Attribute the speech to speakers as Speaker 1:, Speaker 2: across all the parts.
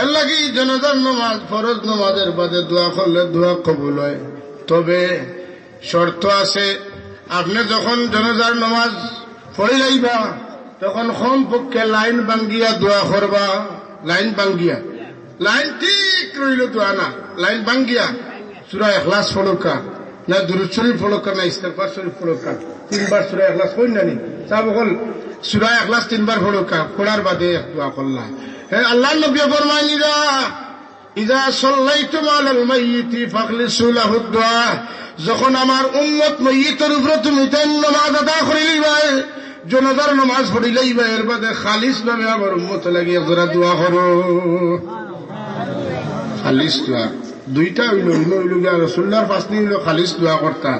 Speaker 1: এর লাগি জনাজার নামাজ ফরজ নামাজের বাদে দোয়া করলে দোয়া কবুল হয়। তবে শর্ত আছে, আপনি যখন জনাজার নামাজ পড়ি যাইবা তখন কম পক্ষে লাইন ভাঙ্গিয়া দোয়া করবা। লাইন ভাঙ্গিয়া, লাইন ঠিক রইল দোয়া না, লাইন ভাঙ্গিয়া সূরা ইখলাস পড়কা না, দুরূদ শরীফ পড়কা না, ইস্তিগফার শরীফ পড়কা, 3 বার সূরা ইখলাস কই নানি সব বল সূরা ইখলাস 3 বার পড়কা, পড়ার বাদে দোয়া করলা। হ্যাঁ, আল্লাহর নবী ফরমাইনিরা ইযা সাল্লাইতুম আলাল মাইয়িতি ফাখলিসু লাহু দুআ, যখন আমার উম্মত মাইয়িতের উপরে তুমি তার নামাজ আদা করিলিবা, জনাজার নামাজ পড়িলাইবা, এর বাদে খালিস ভাবে আমার উম্মত লাগিয়ে জোরা দোয়া করো। খালিস দোয়া দুইটা হইল, হইল গিয়া রাসূলুল্লাহর পাশনি হইল খালিস দোয়া করতা।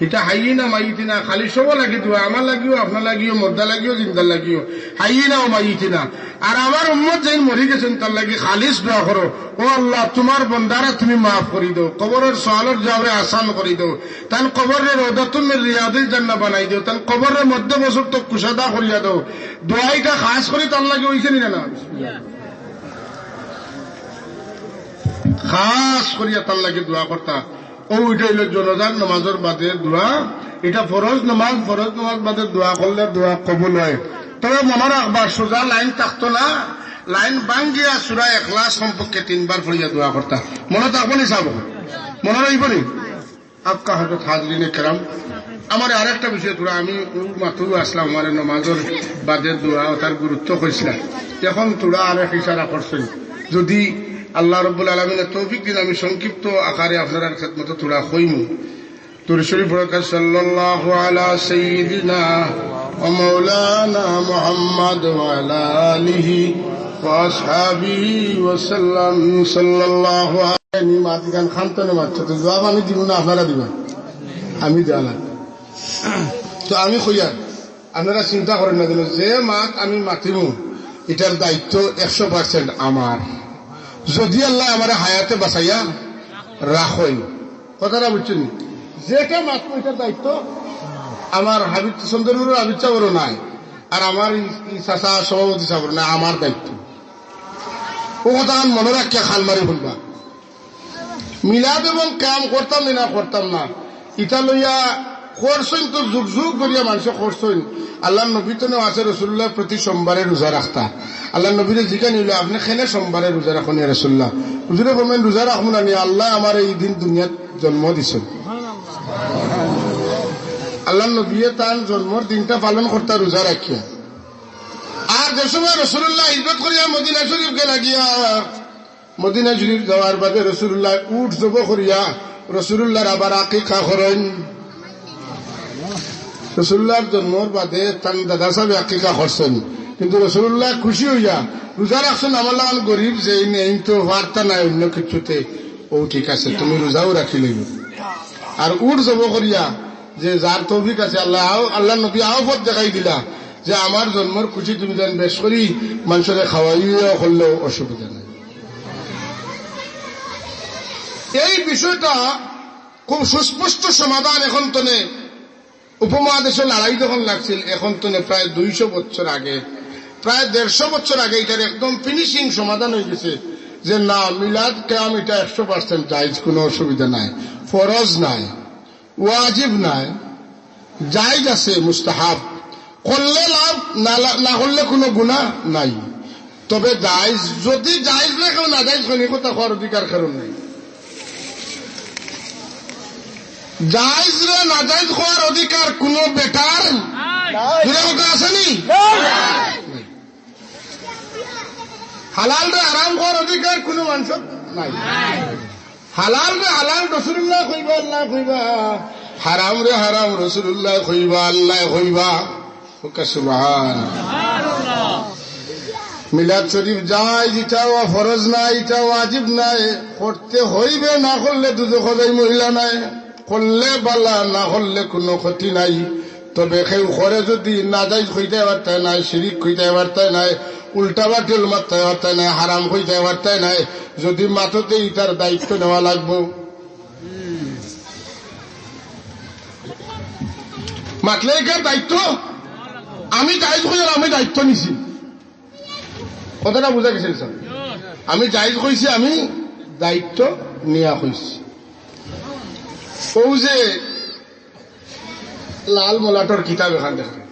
Speaker 1: এটা হাইয়িনা মাইয়িতিনা, খালিস হবো লাগি দোয়া, আমার লাগিও, আপনার লাগিও, মর্দা লাগিও, জিন্দা লাগিও, হাইয়িনা ও মাইয়িতিনা। আর আমার উম্মত যেন মরি গেছেন তার লাগি খালিস দোয়া করো, ও আল্লাহ তোমার বন্দারা তুমি মাফ করি দাও, কবরের সওয়ালের জবাবে আসান করি দাও, তান কবরের রওদাতুম মিন রিয়াদিল জান্নাহ বানাই দাও, তান কবরের মধ্যে বছর তো কুশাদা করিয়া দাও। দোয়াইটা খাস করে তার লাগি হইছে না না, খাস করিয়া তার লাগে দোয়া করতা। ও এটা হইল জনাজার নামাজের বাদে দোয়া। এটা ফরজ নামাজ, ফরজ নামাজ বাদে দোয়া করলে দোয়া কবুল হয়। তবে মনে রাখবার সোজা লাইন থাকতো না, লাইন ভাঙ্গিয়া সূরা ইখলাস সম্পর্কে 3 বার পড়িয়া দোয়া করতা। মনে থাকবো নি সাহেব, মনে রাখবো নি? আপকা হযরত হাজরিনে কেরাম, আমার আরেকটা বিষয় তোরা আমি মাথু আসলাম, আমার নামাজের বাদে দোয়া তার গুরুত্ব কইছিলাম। এখন তোরা আরেক ইশারা করছেন, যদি আল্লাহ রাব্বুল আলামিনের তৌফিক দিন আমি সংক্ষিপ্ত আকারে আপনার খেদমতে তোরা কইমু। দুরূদ শরীফ পড়া, সাল্লাল্লাহু আলা সাইয়্যিদিনা ওয়া মাওলানা মুহাম্মদ ওয়া আলা আলিহি ওয়া আসহাবিহি ওয়া সাল্লাম। সাল্লাল্লাহু আলাইহি মাদিগান খানতনে মাত্র তো জবাব আমি দিব না, আপনারা দিবেন, আমি দেওয়া। তো আমি কইয়া আপনারা চিন্তা করেন না, যে মাত আমি মাতিমু এটার দায়িত্ব 100% আমার। যদি আল্লাহ আমার হায়াতে বাঁচাইয়া রাখই, কথাটা বুঝছেন, যেটা মাত্র এটার দায়িত্ব আমার। হাবিব চন্দ্রপুরের হাবিব চাবরও নাই, আর আমার চাচা সভাপতি চাবর নাই, আমার দায়িত্ব। ও কথা মনে রাখিয়া খাল মারি বলবা। মিলাদ এবং কাম করতাম না করতাম না, ইটা লইয়া করছেন তো যুগ যুগ করিয়া মানুষ করছেন। আল্লাহ নবী তো আছে রাসূলুল্লাহ প্রতি সোমবারে রোজা রাখতা। আল্লাহ নবীরে জিজ্ঞাসা নিল, আপনি খেলে সোমবারে রোজা রাখুন ইয়া রাসূলুল্লাহ? হুজুরে বলবেন রোজা রাখবো না, আল্লাহ আমার এই দিন দুনিয়াত জন্ম দিছেন। আল্লাহ নবী তার জন্মর দিনটা পালন করতা রোজা রাখিয়া। আর যে সময় রাসূলুল্লাহ হিজরত করিয়া মদিনা শরীফকে লাগিয়া, মদিনা শরীফ যাওয়ার বাদে রাসূলুল্লাহ উট জব করিয়া রাসূলুল্লাহর আবার আকিকা করেন। রাসূলুল্লাহর জন্মর বাদে তার দাদা সাহেব আকিকা করছেন, কিন্তু রাসূলুল্লাহ খুশি হইয়া রোজা রাখছেন। আমার লাগান গরিব যে নেই তো বার্তা নাই অন্য কিছুতে, ও ঠিক আছে তুমি রোজাও রাখি লইব। আর উট জব করিয়া যে যার তৌফিক আছে আল্লাহ, আল্লাহ নবী আহ্বত দেখাই দিলা যে আমার জন্মর খুশি তুমি যেন বেশ করি মানুষের খাওয়াইয়া করলেও অসুবিধা নাই। এই বিষয়টা খুব সুস্পষ্ট সমাধান এখন তনে উপমহাদেশে লড়াই যখন লাগছিল, এখন তনে প্রায় 200 বছর আগে, প্রায় 150 বছর আগে এটার একদম ফিনিশিং সমাধান হয়ে গেছে যে না, মিলাদ কিয়াম এটা 100% জায়েজ, কোনো অসুবিধা নাই, ফরজ নাই, ওয়াজিব নাই, জায়েজ আছে, মুস্তাহাব, করলে লাভ, না করলে কোনো গুনাহ নাই। তবে জায়েজ, যদি জায়েজ না কেউ না জায়েজ কোনো কথা হওয়ার অধিকার কারণ নাই। জায়েজ রে না জায়েজ হওয়ার অধিকার কোন বেটার কথা আসেনি। হালাল রে হারাম হওয়ার অধিকার কোন মানুষের নাই। হালাল রে হালাল রাসূলুল্লাহ কইবা, আল্লাহ কইবা, হারাম রে হারাম রাসূলুল্লাহ কইবা, আল্লাহ কইবা। সুবহানাল্লাহ। মিলাদ শরীফ জায়েজ, এটাও ফরজ নাই, এটাও ওয়াজিব নাই, করতে হইবে, না করলে দুজখ যাই মহিলা নাই, করলে বালা, না করলে কোনো ক্ষতি নাই। তবে কেউ করে যদি নাজাইজ হইতে পারতাই নাই, শিরিক হইতে পারতাই নাই, উল্টা বাতিল মারতে পারতাই নাই, হারাম হইতে পারতাই নাই, যদি মাথতে ইটার দায়িত্ব নেওয়া লাগবো। মাতলে এটার দায়িত্ব আমি জায়েজ হইল, আমি দায়িত্ব নিছি। কথাটা বুঝা গেছে স্যার? আমি জায়েজ কইছি, আমি দায়িত্ব নিয়া কইছি। ও যে লাল মলাটর কিতাব এখান দেখেন,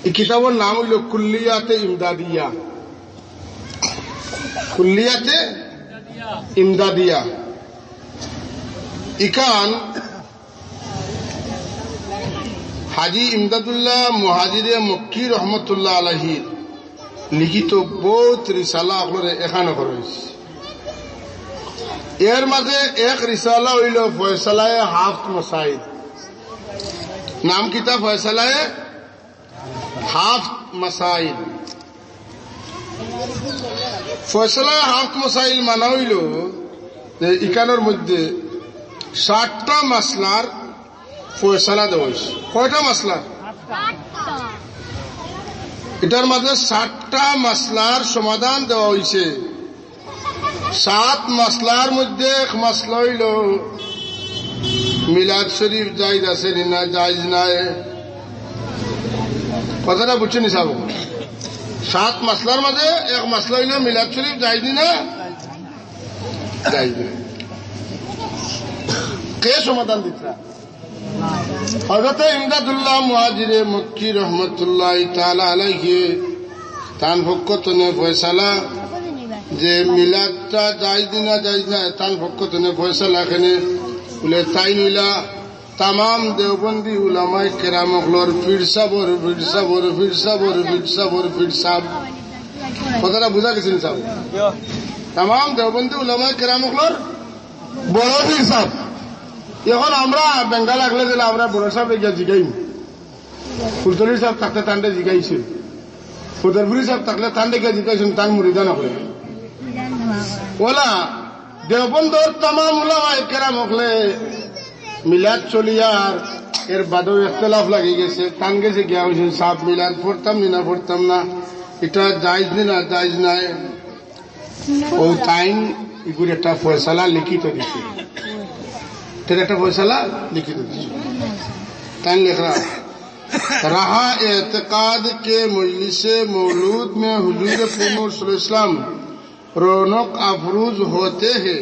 Speaker 1: এই কিতাবের নাম হইল কুল্লিয়াতে ইমদাদিয়া। কুল্লিয়াতে ইমদাদিয়া। ইকান হাজি ইমদাদুল্লাহ মুহাজিরে মক্কি রহমতুল্লাহ আলাইহি লিখিত বহুত রিসালা আপনারা এখানে করেছে। এর মাঝে এক রিসালা হইল ফয়সালায়ে হাফত মাসাইল। নাম কিতাব ফয়সালায়ে হাফত মাসাইল। ফয়সালায়ে হাফত মাসাইল মানা হইল যে ইকানোর মধ্যে 60টা মাসলার ফয়সালা দেওয়া হয়েছে। কয়টা মাসলার? এটার মাঝে 60টা মাসলার সমাধান দেওয়া হয়েছে। 7 মাসলার মধ্যে এক মাসলা হইল মিলাদ শরীফ জায়েজ আছে না জায়েজ নাই। কথাটা বুঝছেন সাহেব? 7 মাসলার মাঝে এক মাসলা হইল মিলাদ শরীফ জায়েজ না জায়েজ নাই। কে সমাধান দিতা? হযরত ইমদাদুল্লাহ মুহাজিরে মক্কি রহমতুল্লাহ তাআলা আলাইহি তান পক্ষতনে ফয়সালা যে মিলাদটা জায়েজ না জায়েজ না, তান পক্ষতনে ফয়সালা এখানে বলে তাই নইলা তামাম দেওবন্দি উলামায়ে কেরাম হলর ফিরসাবর ফিরসাবর ফিরসাবর ফিরসাবর ফিরসাব। কথাটা বুঝা গেছেন সাহেব? তামাম দেওবন্দি উলামায়ে কেরাম হলর বড় ফিরসাব। এখন আমরা বেঙ্গল লাগলে গেলে আমরা বড় সাহেব গিয়া জিগাই, ফুলতলি সাহেব থাকলে তান্ডে জিগাইছিল, ফুদরপুরি সাহেব থাকলে তান্ডে গিয়া জিগাইছেন, তান মুরিদা নকলে ওলা দেওবন্দর তামাম উলামায়ে কেরাম হকলে মিলাদ চলিয়ার এর বাদেও ইখতিলাফ লাগি গেছে। তান গেছে গিয়া হয়েছেন সাহেব মিলাদ পড়তাম না পড়তাম না, এটা জায়েজ না জায়েজ নাই। ও তাইন এগুলি একটা ফয়সালা লিখিত দিছে, একটা ফয়সালা लिखित तान लिख रहा एतकाद के मजलिस मौलूद में हुजूर इस्लाम रौनक अफरूज होते हैं।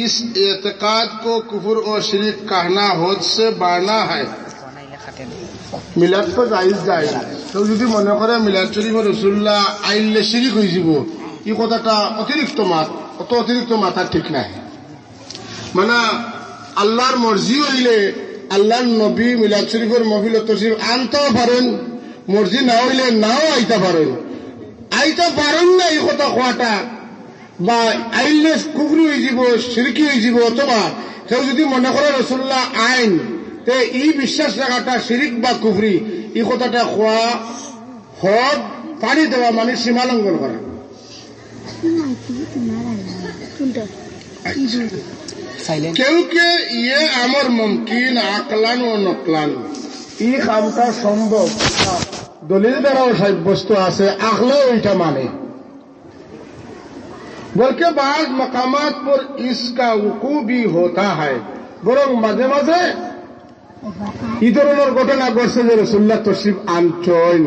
Speaker 1: इस एतकाद को कुफर और शिरक कहना होद से बाना है। मिलाद तो जायज जायज तो যদি মনে করে মিলাদ শরীফ রাসূলুল্লাহ আইলে শিরক হয়ে যাব, এই কথাটা অতিরিক্ত মাথা ঠিক নাই। মানে আল্লাহর মর্জি হইলে আল্লাহর নবী মিলাদ শরীফের মহফিল তশরিফ আনতেও পারেন, মর্জি না হইলে নাও আইতে পারেন না এই কথা কোয়াটা, বা আইলে কুফরি হয়ে যাব, শিরকি হয়ে যাব। অথবা কেউ যদি মনে করে রাসূলুল্লাহ আইন তে ই বিশ্বাস রাখাটা শিরিক বা কুফরি, এই কথাটা খোয়া হদ পানি দেওয়া মানে সীমা লঙ্ঘন করা। क्योंकि ये अमर मुमकिन आकलन व नकलन ই কামটা সম্ভব দলিল দ্বারাও সাব্যস্ত আছে, আখলেও এটা মানে। বলকে বাজ মকামাত पर इसका वुकू भी होता है। বরং মাঝে মাঝে এই ধরনের ঘটনা ঘটছে যে রাসূলুল্লাহ তশরিফ আনছেন।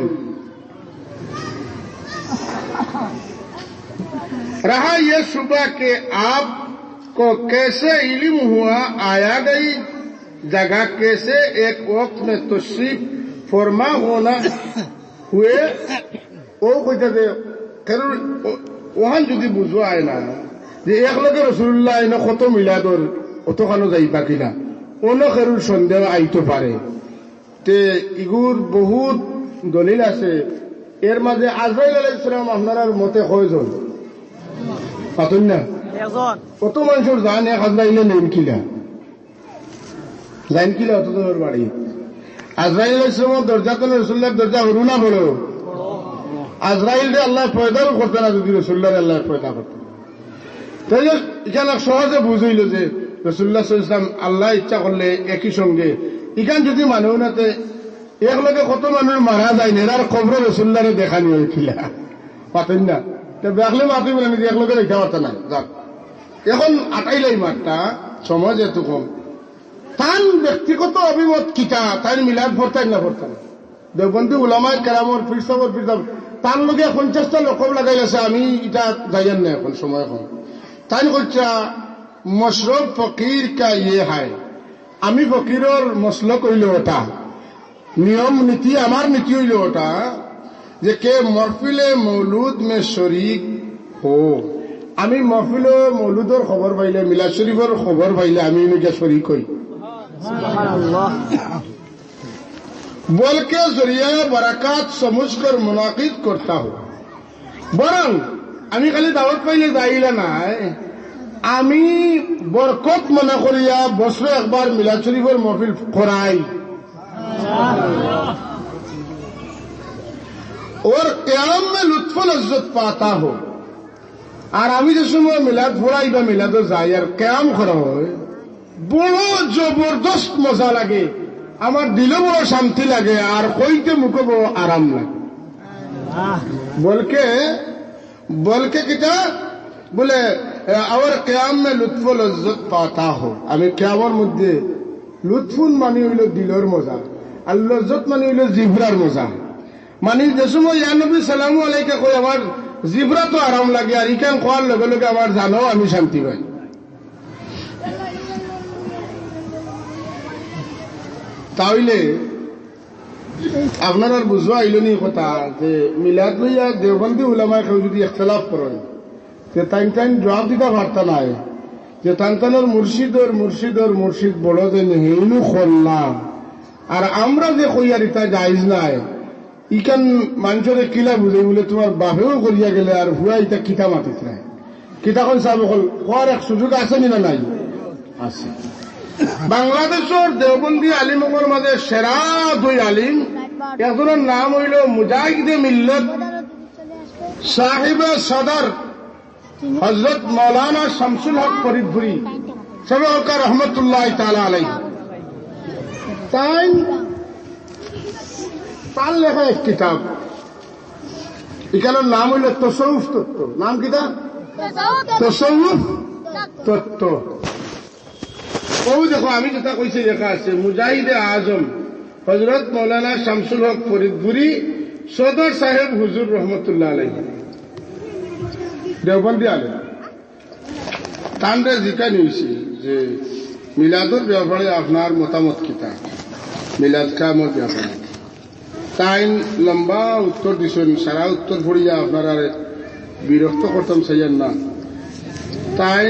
Speaker 1: रहा ये सुबह के आप को कैसे इल्म हुआ, आया गई जगह कैसे एक वक्त में तशरीफ फरमा होना हुए। ও কইতে ওহান যদি বুঝো আয় না যে এক লগে রাসূলুল্লাহ এনে কত মিলাদর অতখানো যাইবা কিনা, অন্য খেরুর সন্দেহ আইতে পারে। তে ইগুর বহুত দলিল আছে। এর মাঝে আজরাইল আলাইহিস সালাম আপনার মতে কয়জন পাতুন না? কত মানুষের জান এক আজরাইলে নেন কিলা জান কিলা অত জনের বাড়ি। আজরাইল আলাইহিস সালাম দরজা তো রাসূলুল্লাহর দরজা হরু না বড়। আজরাইল রে আল্লাহ পয়দাও করতে না, যদি রাসূলুল্লাহর আল্লাহ পয়দা করতে। তাই এখানে সহজে বুঝইল যে রাসূলুল্লাহ সাল্লাল্লাহু আলাইহি ওয়াসাল্লাম আল্লাহ ইচ্ছা করলে একই সঙ্গে ইখান যদি মানুষ নাতে এক লগে কত মানুষ মারা যায় না, এর কবর রাসূলুল্লাহরে দেখানি হয়েছিল পাতেন না। তো দেখলে মাতি বলে নিজে এক লগে দেখা পারত না। যাক এখন আটাইলাই মাঠটা সময় যেহেতু কম, তার ব্যক্তিগত অভিমত কিতা, তাই মিলাদ পড়তেন না পড়তেন। দেওবন্দি উলামায়ে কেরামর ফিরসাবর তার লগে 50টা লোক লাগাই আছে, আমি এটা যাইয়ান না এখন সময় কম। তাই করছা মশরব ফকির কা ইয়ে হায়, আমি ফকিরর মসলক হইল ওটা, নিয়ম নীতি আমার নীতি হইল ওটা যে কে মহফিলে মৌলুদ মে শরিক হো, আমি মহফিলে মৌলুদর খবর পাইলে, মিলাদ শরীফের খবর পাইলে আমি নিজে শরিক হই। বলকে জরিয়া বরাকাত সমঝকর মুনাকিদ করতা হো। বরং আমি খালি দাওয়াত পাইলে যাইলে নাই, আমি বরকত মনে করিয়া বছরে একবার মিলাদ শরীফের মহফিল করাই, और क्याम में लुत्फ लज्जत पाता हो। আর আমি যে সময় মিলাদ পড়াই বা মিলাদও যাই আর ক্যাম করা হয়, বড় জবরদস্ত মজা লাগে, আমার দিলে বড় শান্তি লাগে, আর কইতে মুখে বড় আরাম লাগে। বলকে কিটা বলে और क्याम में लुत्फ लज्जत पाता हो, আমি ক্যামের মধ্যে লুৎফুন মানে হইল দিলর মজা, আর লজ্জত মানে হইল জিভরার মজা। মানে যে সময় ইয়া নবী সালামু আলাইকা কই আমার জিভরা তো আরাম লাগে, আর ইখান খোয়ার লগে লগে আমার জানো আমি শান্তি পাই। তাইলে আপনার আর বুঝবা আইল নি কথা যে মিলাদ লইয়া দেওবন্দি উলামায়ে কেউ যদি ইখতিলাফ করেন, যে টাইম জবাব দিতে পারতা নাই যে টানটানোর মুর্শিদ বড় যে হেইনু খোল্লা, আর আমরা যে কইয়ার ইতা জায়েজ নাই, ইকান মানুষের কিলা বুঝে বলে তোমার বাপেও করিয়া গেলে আর হুয়া ইটা কিতা মাতিত নাই, কিতা কোন সাহেব হল কোয়ার এক সুযোগ আছে না নাই? আছে। বাংলাদেশের দেওবন্দি আলিমগর মাঝে সেরা দুই আলিম, একজনের নাম হইল মুজাহিদে মিল্লত সাহিবে সদর হযরত মৌলানা শামসুল হক ফরিদপুরি সবাইকার রহমতুল্লাহ তাআলা আলাইহি। তার লেখা এক কিতাব, এখানের নাম হইল তসৌফ তত্ত্ব। নাম কিতা? তসৌফ তত্ত্ব। ও দেখো আমি যেটা কইছি লেখা আছে মুজাহিদে আজম হযরত মৌলানা শামসুল হক ফরিদপুরি সদর সাহেব হুজুর রহমতুল্লাহ আলাইহি, দেওবন্দি আলেম। তান্ডে জিকা নিয়েছি যে মিলাদুর ব্যাপারে আপনার মতামত কিতা, মিলাদ কামর ব্যাপারে। তাই লম্বা উত্তর দিছেন, সারা উত্তর পড়িয়া আপনারা বিরক্ত করতাম চাইয়েন না। তাই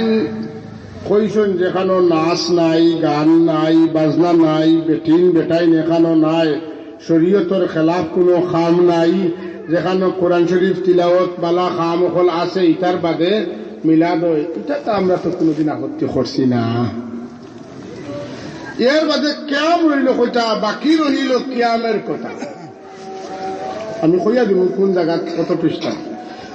Speaker 1: কইছেন যেখানো নাচ নাই, গান নাই, বাজনা নাই, বেটিন বেটাইন এখানো নাই, শরীয়তর খেলাফ কোনো খাম নাই, যেখানে কোরআন শরীফ তিলাওয়াত বালা খাম হল আছে, ইটার বাদে মিলাদ হয়, এটা তো আমরা তো কোনোদিন আপত্তি করছি না। এর বাদে ক্যাম রইল কইটা, বাকি রহিল ক্যামের কথা। আমি কইয়া দিব কোন জায়গা কত পৃষ্ঠা,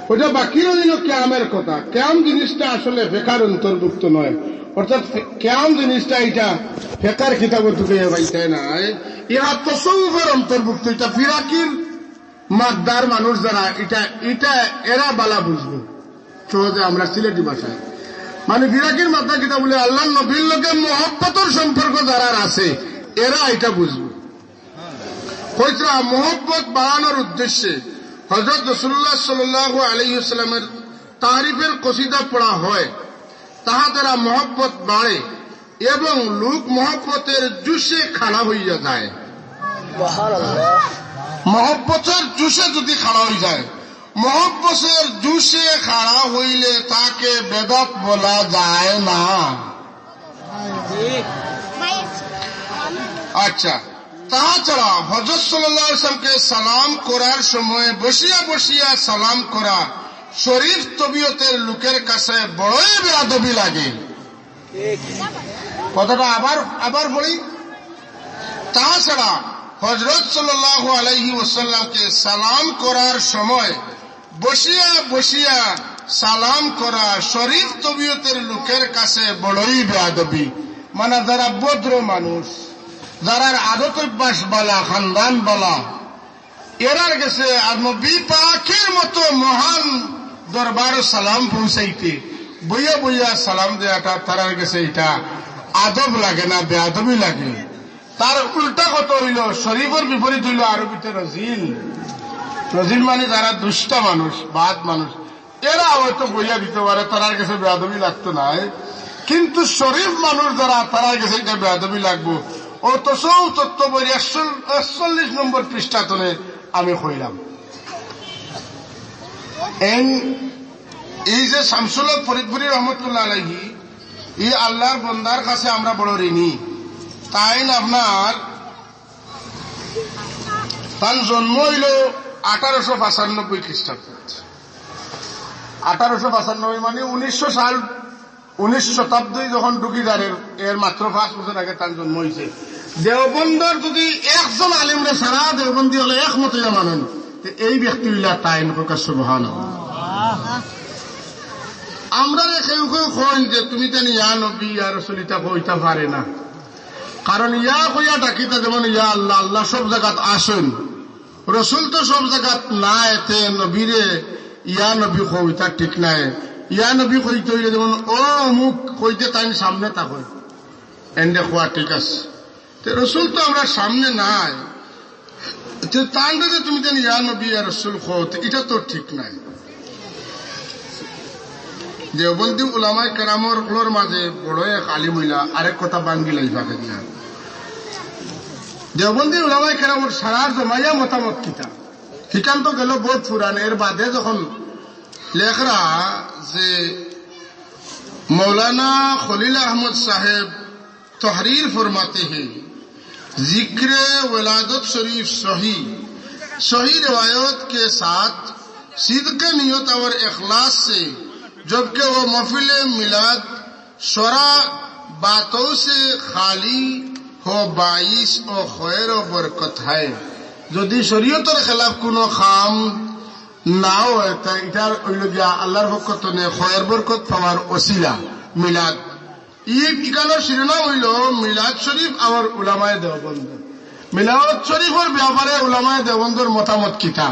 Speaker 1: ওইটা বাকি রইল ক্যামের কথা। ক্যাম জিনিসটা আসলে ফেকার অন্তর্ভুক্ত নয়, অর্থাৎ ক্যাম জিনিসটা এটা ফেকার কিতাবের ঢুকে পাইতে না, ইহা তসৌফের অন্তর্ভুক্ত। এটা ফিরাকির মাদ্দার মানুষ যারা এটা এরা বালা বুঝবো সহজে, আমরা সিলেটি ভাষায় মানে ফিরাকির মাদ্দা কিতা বলে আল্লাহ নবীর লোকে মহব্বতর সম্পর্ক যারা আছে এরা এটা বুঝবো। কইরা মহব্বত বাড়ানোর উদ্দেশ্যে হযরত রাসূলুল্লাহ সাল্লাল্লাহু আলাইহি ওয়াসাল্লামের তারিফের কসিদা পড়া হয়, তাহা দ্বারা মহব্বত বাড়ে এবং লোক মহব্বতের জুসে খাড়া হইয়া যায়। মহব্বতের জুসে যদি খাড়া হয়ে যায়, মহব্বতের জুসে খাড়া হইলে তাকে বেদাত বলা যায় না। আচ্ছা, তাছাড়া হযরত সাল্লাল্লাহু আলাইহি ওয়াসাল্লামকে সালাম করার সময় বসিয়া বসিয়া সালাম করা শরীফ তবিয়তের লোকের কাছে বড়ই বেয়াদবি লাগে। কথাটা আবার বলি, তাছাড়া হযরত সাল্লাল্লাহু আলাইহি ওয়াসাল্লামকে সালাম করার সময় বসিয়া বসিয়া সালাম করা শরীফ তবিয়তের লোকের কাছে বড়ই বেয়াদবি। মানে যারা ভদ্র মানুষ, যারা আদত অভ্যাস বলা, খানদান বলা, এরার গেছে আর নবী পাকের মতো মহান দরবার সালাম পৌঁছাইতে বইয়া বইয়া সালাম দেওয়াটা তারার গেছে এটা আদব লাগে না, বেয়াদবি লাগে। তার উল্টা কত হইল, শরীফের বিপরীত হইল আরবিতে রজিল। নজির মানে যারা দুষ্ট মানুষ, বাদ মানুষ, এরা হয়তো বইয়া দিতে পারে, তারার কাছে বেয়াদবি লাগতো না। কিন্তু শরীফ মানুষ যারা, তারার কাছে এটা বেয়াদবি লাগবো। ও তো সৌ তত্ত্ব বই 41 নম্বর পৃষ্ঠা তলে আমি কইলাম। এই যে শামসুল হক ফরিদপুরি রহমতুল্লাহ আলাইহি, এই আল্লাহর বন্দার কাছে আমরা বড় ঋণী। তাই আপনার তার জন্ম হইল 1895 খ্রিস্টাব্দ। 1895 মানে 1900 সাল, 19 শতাব্দী যখন ঢুকি যার এর মাত্র 5 বছর আগে তার জন্ম হয়েছে। দেওবন্দর যদি একজন আলিমরে সারা দেওবন্দি হলে একমত হইয়া মানেন, এই ব্যক্তি হইলা তাই প্রকাশ সুবহানাল্লাহ। আমরা কেউ কেউ কইন যে তুমি তো ইয়া নবী ইয়া রাসূল এটা কইতে পারে না, কারণ ইয়া কইয়া ডাকিতা যেমন ইয়া আল্লাহ, আল্লাহ সব জায়গাত আসেন, রসুল তো সব জায়গাত না, এতে নবীরে ইয়া নবী কইতা ঠিক নাই। ইয়া নবী কইতে হইলে যেমন ও অমুক কইতে তাই সামনে তা কই এন্ডে খোয়া ঠিক আছে। রসুল তো আমরা সামনে নাই, তাই যে তুমি তো ইয়া নবী ইয়া রসুল খোত, এটা তো ঠিক নাই। দেওবন্দি উলামায়ে কেরামর মাঝে বড় এক আলিম হইলা আরেক কথা বাঙ্গি লাইফাকে দিয়া। দেওবন্দি উলামায়ে কেরামর সারার জমাইয়া মতামত কিতা ঠিকান তো গেল বহুত পুরান। এর বাদে যখন লেখরা যে मौलाना खलील अहमद साहेब तहरीर फरमाते हैं, जिक्र वलादत शरीफ सही रिवायत के साथ सिद्क नियत और इखलास से, जबकि वो महफिल मिलाद शरा बातों से खाली हो बाइस और खैर और बरकत है। যদি শরীয়তের খেলাফ কোনো কাম নাও এটার হইল গিয়া আল্লাহর পক্ষ থেকে খয়ের বরকত পাওয়ার ওসিলা মিলাদ। ইকানোর শিরোনাম হইল মিলাদ শরীফ আর উলামায়ে দেওবন্দ। মিলাদ শরীফের ব্যাপারে উলামায়ে দেওবন্দর মতামত কিতা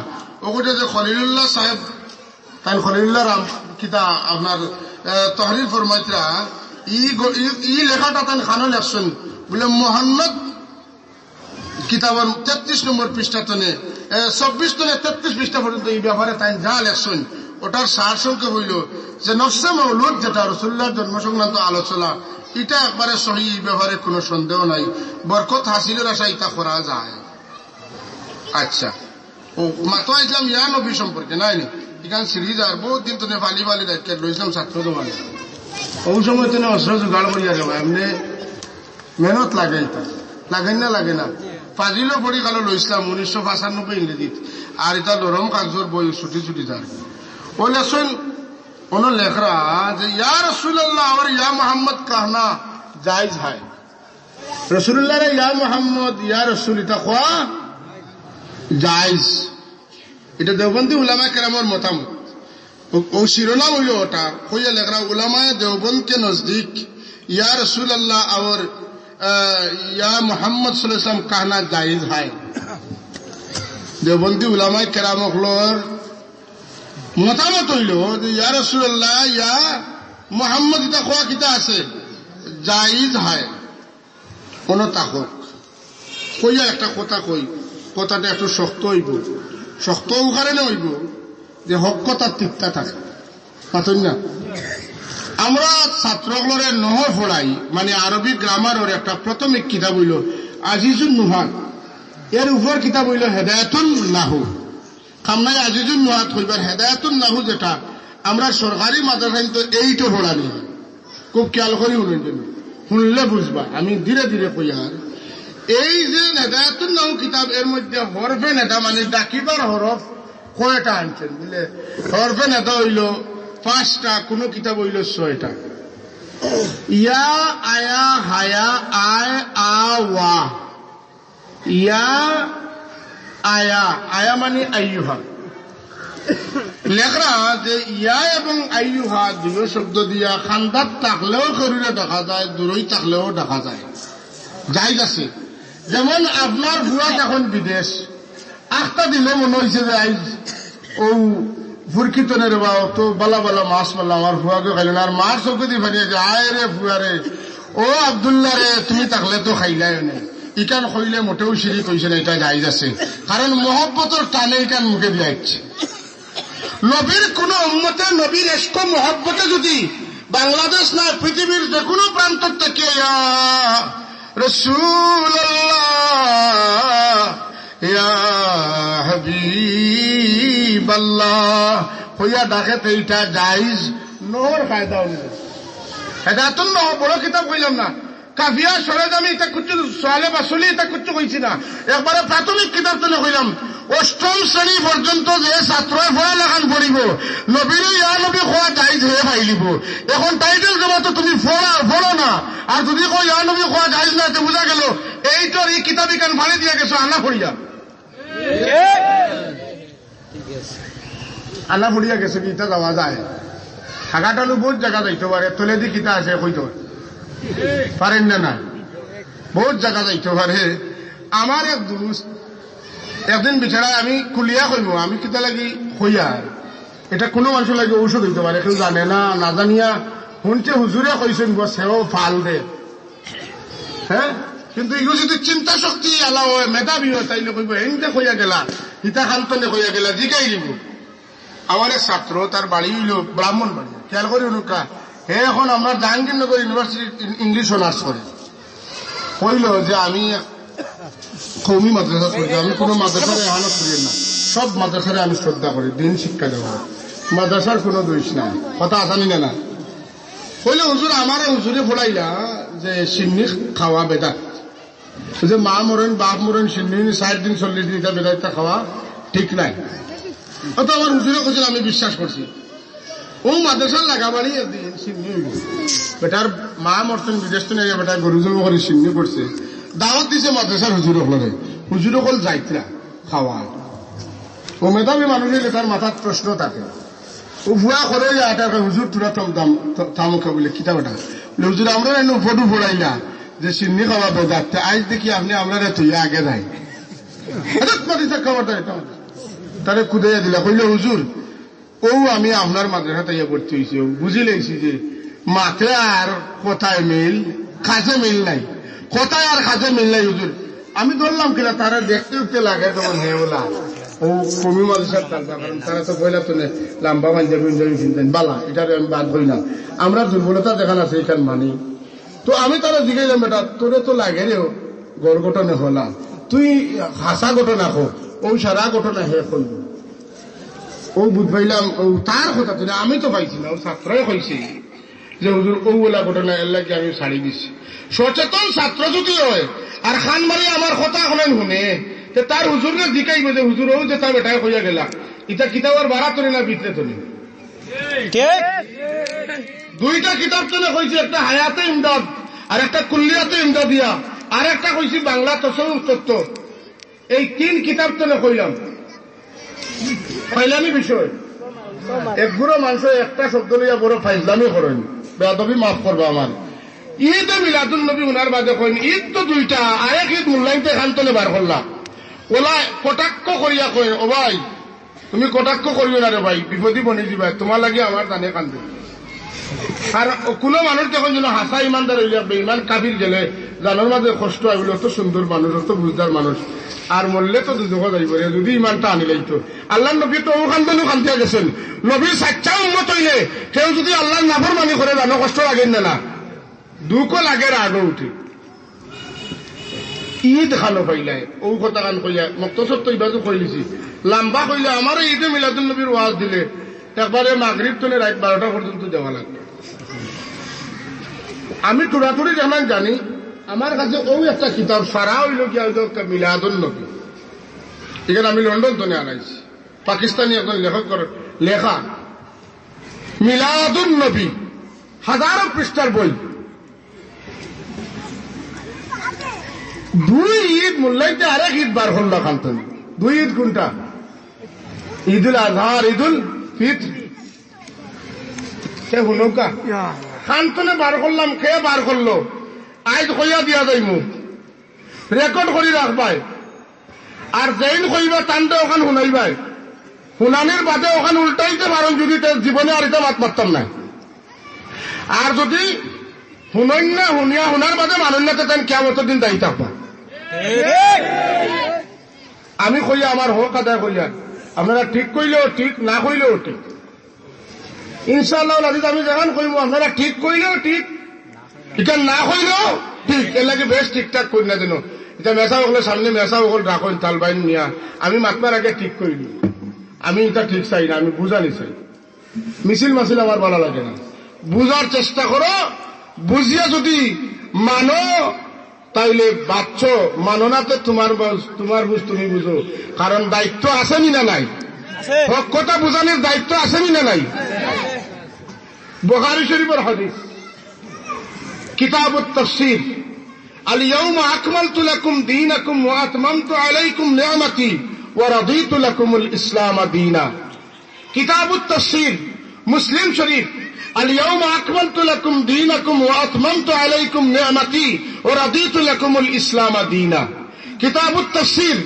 Speaker 1: ওগুলো যে খলিলুল্লাহ সাহেব তাই খলিলুল্লাহ রাম কিতা আপনার তহরির ফরমাইতরা ই লেখাটা তাই খানো লেখছেন বলে মোহাম্মদ কিতাবের 33 নম্বর পৃষ্ঠা তনে 24 থেকে 33 পৃষ্ঠা পর্যন্ত এই ব্যাপারে তাই যা লেখছেন ওটার সারসংক্ষেপ হইল যে নফসে মৌলুদ যেটা রাসূলুল্লাহর জন্ম সংক্রান্ত আলোচনা, এটা একবারে সহি, এই ব্যাপারে কোনো সন্দেহ নাই, বরকত হাসিলের আশা এটা করা যায়। আচ্ছা, ও মাতো ইসলাম ইয়া নবী সম্পর্কে নাই নি এখানে সিরিজ আর বহুত দিন তনে ফালি দায়িত্ব রয়েছিলাম ছাত্র জমানে। ওই সময় তনে অস্ত্র জোগাড় করিয়া যাবো, এমনি মেহনত লাগে, এটা লাগে না লাগে না। ফাজিল পড়ি কালো লইসলাম 1995 ইংরেজিত, আর এটা নরম কাগজের বই ছুটি ছুটি তার ও লেখছেন কোন লেখরা যে ইয়া রাসূলুল্লাহ और ইয়া মোহাম্মদ कहना जायज है। রাসূলুল্লাহ রে ইয়া মোহাম্মদ ইয়া রাসূল এটা কোয়া জায়েজ, এটা দেওবন্দি উলামায়ে কেরামের মতামত। ও শিরোনাম হইল ওটা কইয়া লেখরা উলামায়ে দেওবন্দ के नजदीक या রাসূলুল্লাহ और या मोहम्मद सल्लल्लाहु अलैहि वसल्लम कहना जायज है। देवबंदी उलामाए केराम মতামত হইল যে ইয়া রাসূলুল্লাহ ইয়া মুহাম্মদ এটা কোয়া কিতা আছে জায়েজ হয়, কোন তাকক কইয়া একটা কথা কই, কথাটা একটু শক্ত হইব, শক্ত কারণে হইব যে হক কথা তিক্তা থাকে, পাতন না। আমরা ছাত্রগুলোরে নহ পড়াই মানে আরবি গ্রামারের একটা প্রাথমিক কিতাব হইল আজিজুন নুহাত, এর উপর কিতাব হইল হেদায়াতুন নাহু। কামনায় আজিজুন নুহাত হইবার হেদায়াতুন নাহু যেটা আমরা সরকারি মাদ্রাসায় তো এইটা পড়ানি, খুব খেয়াল করি শুনলে বুঝবা, আমি ধীরে ধীরে কই। আর এই যে হেদায়াতুন নাহু কিতাব এর মধ্যে হরফে নেতা মানে ডাকিবার হরফ কয়টা আনছেন বুঝলে, হরফে নেতা হইল 5টা, কোন কিতাব হইল 6টা। ইয়া আয়া হায়া আয় আ ওয়া, ইয়া আয়া আয়া মানে আইয়ুহা। লেখরা যে ইয়া এবং আইয়ুহা দুটো শব্দ দিয়া খান্দাত থাকলেও শরীরে দেখা যায়, দূরই থাকলেও দেখা যায়, জায়েজ আছে। যেমন আপনার বুয়া এখন বিদেশ, আখটা দিলে মনে হয়েছে যে আইজ ও ফুরকিতনের বা তো বালা বালা মাছ পাল্লা আমার ফুয়াকে খাইল আর মার চৌকে দিয়ে ফাটিয়েছে, আয় রে ফুয়া রে, ও আব্দুল্লাহ রে তুমি থাকলে তো খাইলাই নে, ইকান কইলে মোটেও শিরিক হইছে না, এটা জায়েজ আছে, কারণ মহব্বতের টানে ইকান মুখে দিয়া ইচ্ছে। নবীর কোন উম্মতে নবীর এস্ক মহব্বতে যদি বাংলাদেশ না পৃথিবীর যে কোনো প্রান্ত থেকে ইয়া রাসূলুল্লাহ ইয়া হাবিবাল্লাহ হইয়া ডাকে তো এইটা জায়েজ নোর ফায়দা হইল। এটা তো বড় কিতাব কইলাম না, কাফিয়া সরেদামি এটা কুচ্ছু সোয়ালে বাসলি এটা কুচ্ছু কইছি না, একবারে প্রাথমিক কিতাব তো কইলাম। অষ্টম শ্রেণী পর্যন্ত যে ছাত্র পড়ালেখান পড়িব নবীর ইয়া নবী খোয়া জায়েজ হয়ে ফাইলিব। এখন টাইটেল জমা তো তুমি পড়ো না, আর যদি কো ইয়া নবী খোয়া জায়েজ না, তো বোঝা গেল এইটার এই কিতাবি কান ফাড়ি দিয়া গেছো আনা পড়িয়া, আনা পড়িয়া গেছে কি, এটা যাওয়া যায়। থাকাটালো বহুত জায়গা যাইতে পারে, তলে দি কিতা আছে কইতে পারেন না, না বহুত জায়গা যাইতে পারে। আমার এক দুরুস একদিন বিছাড়া আমি কুলিয়া কইব, আমি কিতা লাগি কইয়া, এটা কোনো মানুষ লাগে ঔষধ হইতে পারে, কেউ জানে না, না জানিয়া শুনছে হুজুরে কইছেন সেও ফাল দে, হ্যাঁ। কিন্তু ইগো যদি চিন্তা শক্তি আলা হয়, মেধাবী হয়, তাইলে কইব এনতে কইয়া গেলা, ইতা খান্তনে কইয়া গেলা, জিগাই দিব। আমার এক ছাত্র, তার বাড়ি হইল ব্রাহ্মণ বাড়ি, খেয়াল করি অনুকা, হে এখন আমরা জাহাঙ্গীরনগর ইউনিভার্সিটি ইংলিশ অনার্স করে, কইল যে আমি কৌমি মাদ্রাসা করি, আমি কোনো মাদ্রাসার এহানত করি না, সব মাদ্রাসারে আমি শ্রদ্ধা করি, দিন শিক্ষা দেওয়া, মাদ্রাসার কোনো দোষ নাই, কথা আসানি না। কইলে হুজুর আমার হুজুরে ফোলাইলা যে সিন্নি খাওয়া বেদাত, যে মা মরেন বাপ মরেন সিন্নি 60 দিন 40 দিন বেদাতটা খাওয়া ঠিক নাই। অত আমার হুজুরে কইছিল, আমি বিশ্বাস করছি। ও মাদ্রাসার লাগাবাড়ি সিন্নি হইব, বেটার মা মরতেন বিদেশ তো নেই, বেটা গরু জন্ম করে সিন্নি করছে, দাওয়াত দিছে মাদ্রাসার হুজুর হলে, হুজুর হল যাইতরা খাওয়া। ও মেধাবী মানুষ হইলে তার মাথার প্রশ্ন থাকে, ও ভুয়া করে যায় হুজুর তোরা থামুখা বলে কিতা বেটা হুজুর আমরা এনে ফটো ফোড়াইলা যে সিন্নি খাওয়া বেদাত, আজ দেখি আপনি আমরা তুই আগে যাই খাবারটা এটা তারে কুদাইয়া দিলা। কইলে হুজুর ও আমি আপনার মাদ্রাসা তাইয়া ভর্তি হয়েছি, বুঝি লেছি যে মাত্রে আর কথায় মিল কাজে মিল নাই, কথায় আর কাজে মিল নাই হুজুর। আমি ধরলাম কিনা তারা দেখতে উঠতে লাগে তখন হে বলা ও কমি মাদ্রাসার কারণ তারা তো বইলা তো লাম্বা পাঞ্জাবি চিনতেন বালা, এটারে আমি বাদ বই না, আমরা দুর্বলতা দেখান আছে এখান মানি। তো আমি তারা জিগাইলাম বেটা তোরে তো লাগে রে গড় ঘটনা হলা, তুই হাসা ঘটনা হো, ও সারা ঘটনা হে কইব। ও বুধ পাইলাম ও তার কথা তো আমি তো পাইছি না, ও ছাত্রই কইছি যে হুজুর ও বলা ঘটনা এর লাগে আমি ছাড়ি দিচ্ছি। সচেতন ছাত্র যদি হয় আর খান মারি আমার কথা হলেন শুনে, তার হুজুরকে জিকাইব যে হুজুর ও যে তার বেটায় কইয়া গেলা, ইটা কিতাবের বাড়া তরি না বিতরে তরি। দুইটা কিতাব চলে কইছি, একটা হায়াতে ইমদাদ আর একটা কুল্লিয়াতে ইমদাদিয়া, আর একটা কইছি বাংলা তসৌফ তত্ত্ব। এই 3 কিতাব চলে কইলাম। ফাইলামি বিষয় একগুলো মানুষ একটা শব্দ লইয়া বড় ফাইজলামি করেন, বেয়াদবি মাফ করবো আমার। ঈদ মিলাদুল নবী উনার বাদে কইন ঈদ তো দুইটা, আরেক ঈদ মূল্যায়নতে খান্তলে বার করলা, ওলা কটাক্ষ করিয়া কয় ও ভাই তুমি কটাক্ষ করিও না রে ভাই, বিপদী বনি যাবা, তোমার লাগে আমার জানে কান্দে। আর কোনো মানুষ যখন যেন হাসা ইমানদার হইলে বেঈমান কাবির গেলে জানার মাঝে কষ্ট আইল, অত সুন্দর মানুষ, অত বুঝদার মানুষ, আর মরলে তো দুঃখ যাইব যদি ইমানটা আনি লাইতো। আল্লাহ নবী তো ওখান খান্তিয়া গেছেন, নবীর সাচ্চা উন্মত হইলে কেউ যদি আল্লাহর নাফরমানি করে জানো কষ্ট লাগেন না, দুঃখ লাগে রাগও উঠে। ঈদ খানো পাইলাই ও কথা কান কইয়া মক্তসব তো ইবাজু কইলিছি লম্বা কইলে আমার ঈদে মিলাদুল নবীর ওয়াজ দিলে একবারে মাগরিব থেকে রাত 12টা পর্যন্ত দেওয়া লাগবে। আমি টুরাটুরি যেমন জানি, আমার কাছে ও একটা কিতাব সারা হইল কি মিলাদুল নবী, এখানে আমি লন্ডন তো আনাইছি, পাকিস্তানি একজন লেখক লেখা মিলাদুল নবী, হাজারো পৃষ্ঠার বই। 2 ঈদ মূল্যাইতে আরেক ঈদ বার করল খান্তন। 2 ঈদ কোনটা? ঈদুল আজহা আর ঈদুল ফিতর। সে হুনকা খান্তনে বার করলাম, কে বার করলো আজ কইয়া দিয়া যাইমু, রেকর্ড করি রাখবাই, আর যেইন কইবা টানতে ওখান শুনাইবাই, শুনানির বাদে ওখান উল্টাইতে পারেন যদি জীবনে আর এটা মাত মারতাম না। আর যদি শুনই না শুনিয়া শোনার বাদে মানুষ না তেন কিয়ামতের দিন দায়ী থাকবা। আমি কইয়া আমার হক আদায় করিয়া আপনারা ঠিক কইলেও ঠিক, না কইলেও ঠিক। ইনশাআল্লাহ আজি আমি যেখান কইব আপনারা ঠিক কইলেও ঠিক, এটা না কইলেও ঠিক। এর লাগে বেশ ঠিকঠাক করি না যেন এটা মেসা হলে সামনে মেসা হল রাখুন তালবাইন নিয়া আমি মাতবার আগে ঠিক করিল। আমি এটা ঠিক চাই না, আমি বুঝানি চাই। মিছিল মাছিল আমার ভালো লাগে না। বুঝার চেষ্টা করো, বুঝিয়া যদি মানো তাইলে বাচ্চ, মানো না তো তোমার বুঝ তুমি বুঝো। কারণ দায়িত্ব আসেনি না নাই? হক কথা বুঝানোর দায়িত্ব আসেনি না নাই? বুখারী শরীফের হাদিস, কিতাবুত তাফসীর, আল ইয়াউমা আকমালতু লাকুম দীনাকুম ওয়া আতমামতু আলাইকুম নি'মাতি ওয়া রাদিতু লাকুমুল ইসলাম দীনা। কিতাবুত তাফসীর, মুসলিম শরীফ, আল ইয়াউমা আকমালতু লাকুম দীনাকুম ওয়া আতমামতু আলাইকুম নি'মাতি ওয়া রাদিতু লাকুমুল ইসলাম দীনা। কিতাবুত তাফসীর,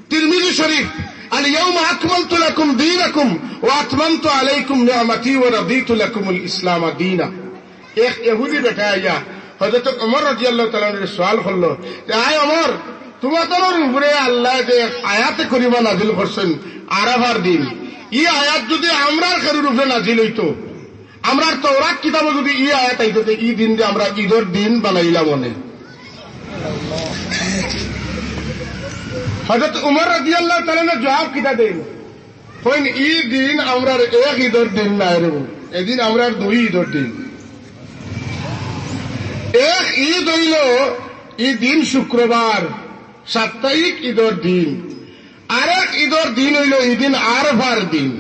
Speaker 1: তিরমিজি শরীফ, আল ইয়াউমা আকমালতু লাকুম দীনাকুম ওয়া আতমামতু আলাইকুম নি'মাতি ওয়া রাদিতু লাকুমুল ইসলাম দীনা। এক ইহুদি বেটা আইয়া হযরত ওমর রাদিয়াল্লাহু তাআলা এর সওয়াল করলো যে আয় ওমর, তোমাদের উপরে আল্লাহ যে আয়াতে করিমা নাযিল করছেন আরাফার দিন, এই আয়াত যদি আমরার কারোর উপরে নাযিল হইতো, আমরার তাওরাত কিতাবে যদি এই আয়াত আইতো, এই দিন যে আমরা ঈদের দিন বানাইলাম মনে। হযরত ওমর রাদিয়াল্লাহু তাআলা জবাব কিতা দেন, কইন এই দিন আমরার এক ঈদের দিন না রে, এদিন আমরার দুই ঈদের দিন। এক ঈদ হইল এই দিন শুক্রবার, সাপ্তাহিক ঈদের দিন। আরেক ঈদের দিন হইল এই দিন আরফার দিন।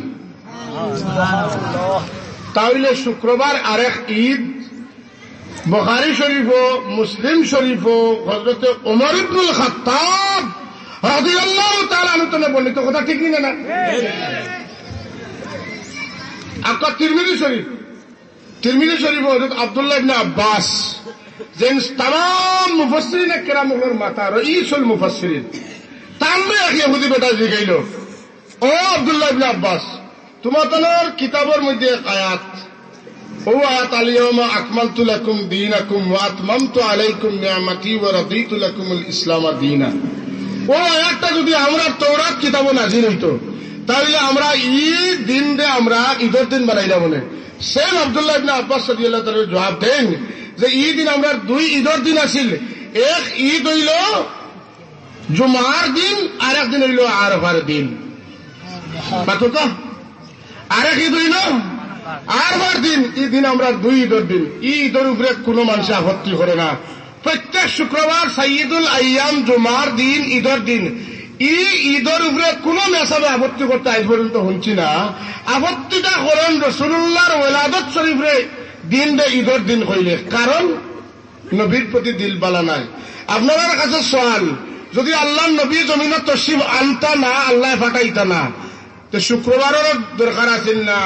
Speaker 1: তাহলে শুক্রবার আরেক ঈদ। বুখারী শরীফ, মুসলিম শরীফ, হযরত ওমর ইবনুল খাত্তাব রাদিয়াল্লাহু তাআলা আনহু বর্ণিত কথা, ঠিক না? আপনার তিরমিজি শরীফ, তিরমিজি শরীফ হযরত আব্দুল্লাহ ইবনে আব্বাস, যেন তাম মুফাসসিরিন কেরামের মাথা রঈসুল মুফাসসিরিন, তামনে এক ইহুদি বেটা জিগাইল, ও আব্দুল্লাহ ইবনে আব্বাস, তোমাদের কিতাবের মধ্যে আয়াত, ও আয়াত আল ইয়াউমা আকমালতু লাকুম দীনাকুম ওয়া আতমামতু আলাইকুম নি'মাতি ওয়া রাদিতু লাকুমুল ইসলাম দীনা, ও আয়াতটা যদি আমরা তাওরাত কিতাবে নাযিল হইতো তাহলে আমরা ঈদ দিন দে আমরা ঈদের দিন বানাইলাম মনে। সেম আব্দুল্লাহ ইবনে আব্বাস রাদিয়াল্লাহু তাআলা জবাব দেন যে এই দিন আমরা দুই ঈদের দিন আছিল, এক ঈদ হইল জুমার দিন, আর একদিন হইল আরফার দিন। পাতো আরেক ঈদ হইল আরফার দিন, এই দিন আমরা দুই ঈদের দিন। এই ঈদের উপরে কোনো মানুষ আপত্তি করে না। প্রত্যেক শুক্রবার সাইয়্যিদুল আইয়াম জুমার দিন, ঈদের দিন। এই ঈদের উপরে কোনো মেসাবে আপত্তি করতে আজ পর্যন্ত শুনছি না। আপত্তিটা করেন রাসূলুল্লাহর ওলাদত শরীফরে দিন দে ঈদের দিন কইলে, কারণ নবীর প্রতি দিল বালা নাই। আপনার কাছে সওয়াল, যদি আল্লাহ নবী জমিনে তশরিফ আনতা না, আল্লাহ ফাটাইতা না, তো শুক্রবারেরও দরকার আছিল না,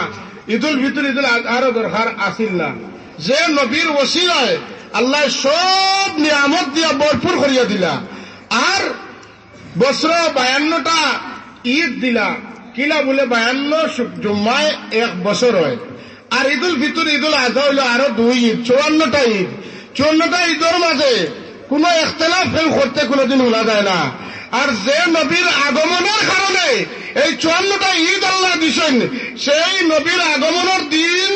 Speaker 1: ঈদুল ফিতর ঈদুল আজহারও দরকার আছিল না? যে নবীর ওসিলায় আল্লাহ সব নিয়ামত দিয়া ভরপুর করিয়া দিলা, আর বছর 52টা ঈদ দিলা, কিলা বলে 52 জুম্মায় এক বছর হয়, আর ঈদুল ফিতর ঈদুল আজহা হইল আরো 2 ঈদ, 54টা ঈদ। 54টা ঈদের মাঝে কোন ইখতিলাফ করতে কোনদিন শোনা যায় না। আর যে নবীর আগমনের কারণে এই 54টা ঈদ আল্লাহ দিছেন, সেই নবীর আগমনের দিন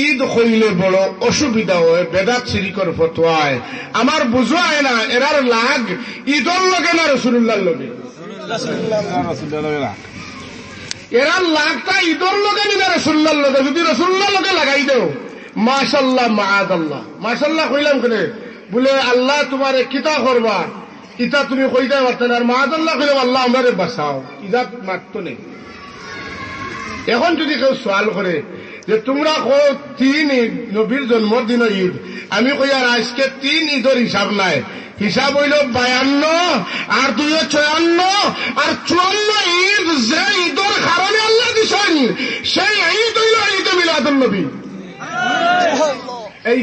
Speaker 1: ঈদ হইলে বড় অসুবিধা হয়, বেদাত শিরিকর ফতোয়ায়। আমার বুঝো হয় না এরার লাগ ঈদর লগে না রাসূলুল্লাহর লগে, এরার লাগটা ঈদর লগে না রাসূলুল্লাহর লগে। যদি রাসূলুল্লাহর লগে লাগাই দেও, মাশাআল্লাহ মাআদাল্লাহ, মাশাআল্লাহ কইলাম কেন বলে আল্লাহ তোমারে কিতা করবা, ইটা তুমি কইতে পারতে না। আর মাআদাল্লাহ কইলাম আল্লাহ আমারে বাঁচাও, ইজাত মাত্র নেই। এখন যদি কেউ সওয়াল করে যে তোমরা কো 3 ঈদ, নবীর জন্মদিন ঈদ, আমি কই আর আজকে 3 ঈদের হিসাব নাই, হিসাব হইল 52 আর 2 56 আর 54 ঈদ। যে ঈদের কারণে আল্লাহ দিছেন সেই ঈদ হইল ঈদ মিলাদুন নবী। এই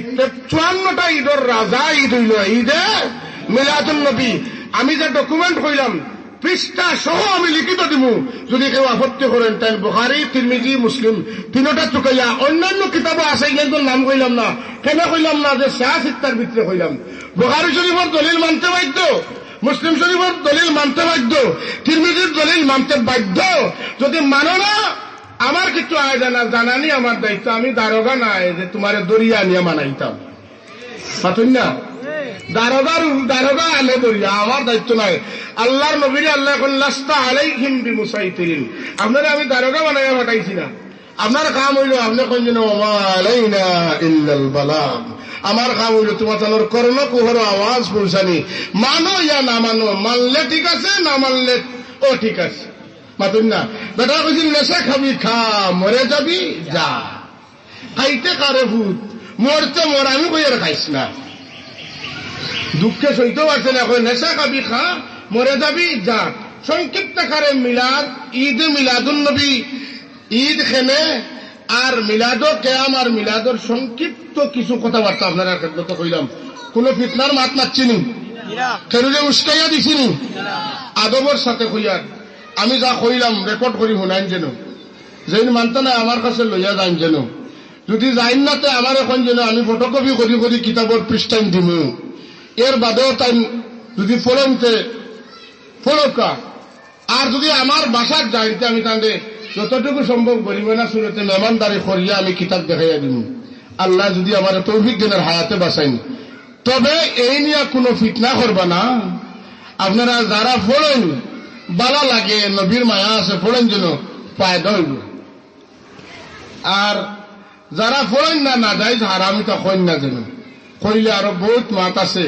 Speaker 1: 54টা ঈদের রাজা ঈদ হইল ঈদে মিলাদুন নবী। আমি যে ডকুমেন্ট কইলাম পৃষ্ঠা সহ আমি লিখিত দিব, যদি কেউ আপত্তি করেন তাই বুখারী, তিরমিজি, মুসলিম তিনটা চুকাইয়া। অন্যান্য কিতাবও আছে, কিন্তু নাম কইলাম না। কেন কইলাম না যে 6 সিত্তার ভিতরে কইলাম। বুখারী শরীফের দলিল মানতে বাধ্য, মুসলিম শরীফের দলিল মানতে বাধ্য, তিরমিজির দলিল মানতে বাধ্য। যদি মানো না, আমার কিছু আয় জানানি আমার দায়িত্ব। আমি দারোগা নাই যে তোমার দরিয়া নিয়ে মানাইতাম, পাতুন না। দারোগা আলে দরিয়া, আমার দায়িত্ব নাই। আল্লাহর নবীরে আল্লাহ এখন লাস্তা আলাইহিম বিমুসাইতিরিন, আপনারা আমি দারোগা বানাইয়া পাঠাইছি না। আপনার কাম হইল আপনি কোন যেন ওমা আলাইনা ইল্লাল বালাগ, আমার কাম হইল তোমার তানোর কর্ণ কুহর আওয়াজ পৌঁছানি। মানো ইয়া না মানো, মানলে ঠিক আছে, না মানলে ও ঠিক আছে, মাতুন না। বেটা কইছিল নেশা খাবি খা, মরে যাবি যা। খাইতে কারে ভূত, মরতে মর, আমি কই আর খাইস না। দুঃখে সইতেও পারছে না, কই নেশা খাবি খা, মরে যাবি যা। সংক্ষিপ্ত কারে মিলাদ, ঈদ মিলাদুন নবী, ঈদ খেনে আর মিলাদো কেয়াম আর মিলাদর সংক্ষিপ্ত কিছু কথাবার্তা আপনারা খেদমত কইলাম। কোন ফিতনার মাত মারছিনি, কেরুলে উস্কাইয়া দিছিনি, আদবর সাথে কইয়ার। আমি যা কইলাম রেকর্ড করি শুনাইন যেন, যেন মানতে না আমার কাছে লইয়া যাইন যেন। যদি যাইন না তে আমার এখন যেন আমি ফটোকপি করি করি কিতাবর পৃষ্ঠাইন দিমু। এর বাদেও তাই যদি ফলনতে ফলকা, আর যদি আমার বাসার যাইতে আমি তাদের যতটুকু সম্ভব গরিবানা সুরতে মেহমানদারি করিয়া আমি কিতাব দেখাইয়া দিব। আল্লাহ যদি আমার তৌফিক দিনের হায়াতে বাঁচাইন, তবে এই নিয়ে কোনো ফিতনা করবা না। আপনারা যারা ফলেন বালা লাগে, নবীর মায়া আছে, ফলেন যেন ফায়দা হইব। আর যারা ফলেন না, না যাই হারামিতা কইন না যেন, কইলে আরো বহুত মাত আছে।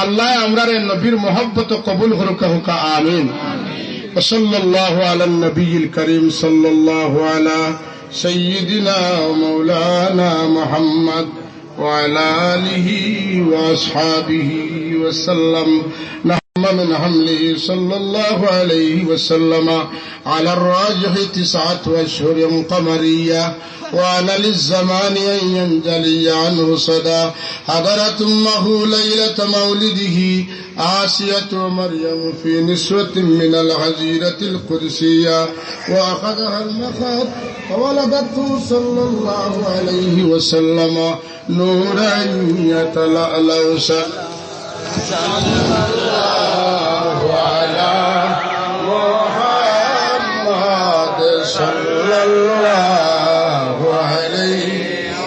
Speaker 1: আল্লাহ আমরার নবীর মহব্বত কবুল করুক, হুকা আমিন। وصلى الله على النبي الكريم صلى الله على سيدنا ومولانا محمد وعلى آله وأصحابه وسلم. من حمله صلى الله عليه وسلم على الراجح 9 أشهر قمرية، وأن للزمان أن ينجلي عنه صدى. حضرت أمه ليلة مولده آسية مريم في نسوة من الحزيرة القدسية، وأخذها المخاض فولدته صلى الله عليه وسلم نورا يتلألأ. صلى الله على محمد صلى الله عليه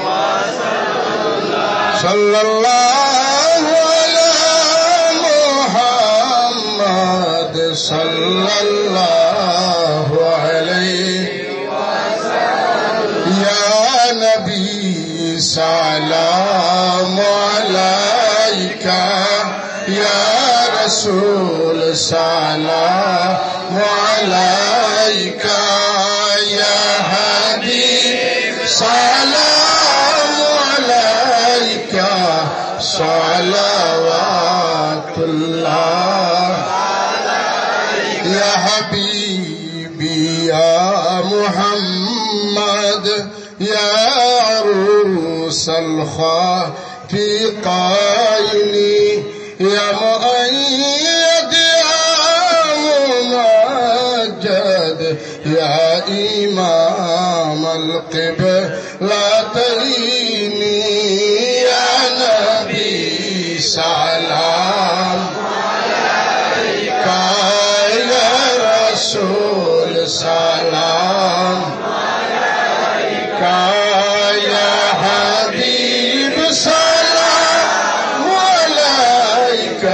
Speaker 1: وسلم. صلى الله على محمد صلى الله عليه وسلم. يا نبي سلام عليك، يا رسول سلام عليك، يا حبيب سلام عليك، صلوات الله يا حبيبي يا محمد، يا عروس الخافقين، يا مؤيد يا ممجد، يا إمام القبلتين، يا نبي سلام عليك، يا رسول سلام عليك، يا حبيب سلام عليك،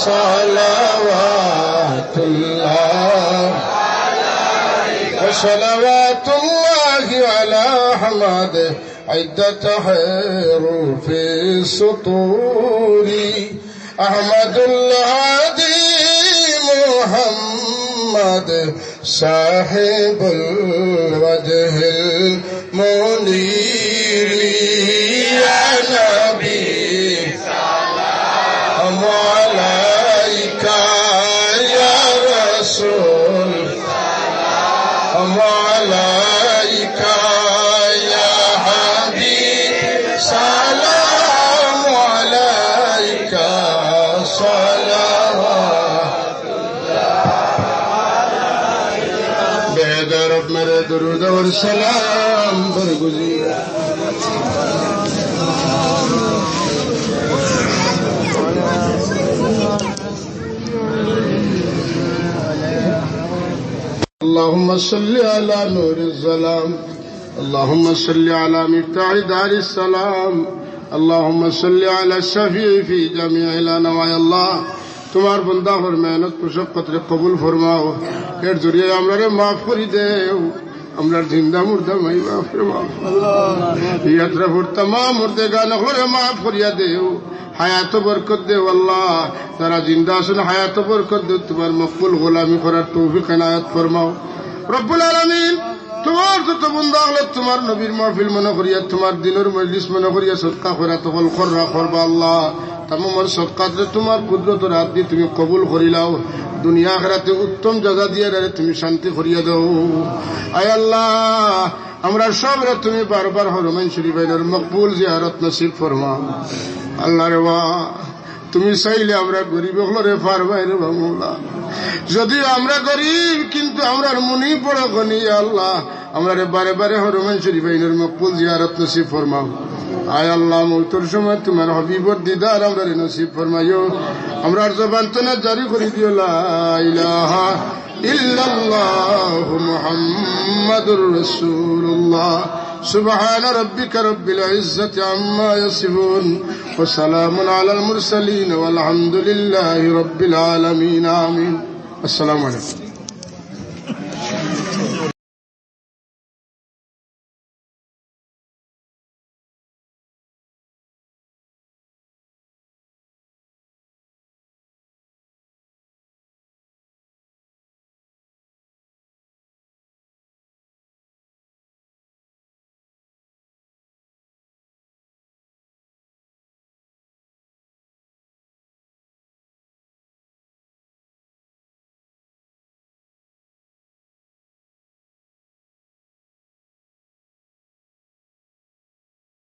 Speaker 1: صلوات الله وصلوات الله على أحمد عدة حروف السطور. أحمد الهادي محمد صاحب الوجه المنير، يا نبي سلام عليك، يا رسول سلام عليك، يا حبيب سلام عليك، صلوات बेदरफ मेरे दुरूद और सलाम बरगुज़ीर। اللهم صل على نور الظلام اللهم صل على مفتاح دار السلام اللهم صل على الشفيع في جميع الانواع الله তোমার বন্দা হর মেহনত মুশাক্কত রে কবুল ফরমাও এর জরিয়ে আমরা রে maaf করে দেও আমরা জিন্দা মুর্দা মাই maaf ফরমাও আল্লাহ ইয়াত্রা ফুর तमाम মুর্দেগান হরে maaf করিয়া দেও হায়াত বরকত দেও আল্লাহ যারা জিন্দা আছেন হায়াত বরকত দেও তোমার মকবুল গোলামি করার তৌফিক এনায়েত ফরমাও রব্বুল আলামিন তোমার যত বন্দা হলো তোমার নবীর মাহফিল মনে করিয়া তোমার দিনের মজলিস মনে করিয়া সদকা কইরা তকল করবা আল্লাহ तमाम सदकात तुम्हार कुदरत हाथ दी तुम कबूल करिलाओ दुनिया आखिराते उत्तम जगह दिया रे तुम शांति करिया दो आय अल्लाह আমরা সব রে তুমি বারবার হরমাইন শরীফের মকবুল জিয়ারত নসিব ফরমাও আল্লাহ রে তুমি চাইলে আমরা গরিব হলরে পারবাই রে বাংলা যদি আমরা গরিব কিন্তু আমরার মনি বড় গনি আল্লাহ আমরা রে বারে বারে হরমাইন শরীফের মকবুল জিয়ারত নসিব ফরমাও আয় আল্লাহ মৌতের সময় তোমার হবিবর দিদার আমরা নসিব ফরমাইও আমরার জবান তো না জারি করে দিও লা ইলাহা ইল্লাল্লাহু মুহাম্মাদুর রাসূলুল্লাহ সুবহান রাব্বিকা রব্বিল ইজ্জাতি আম্মা ইয়াসিফুন ওয়া সালামুন আলাল মুরসালিন ওয়াল হামদুলিল্লাহি রাব্বিল আলামিন আমিন আসসালামু আলাইকুম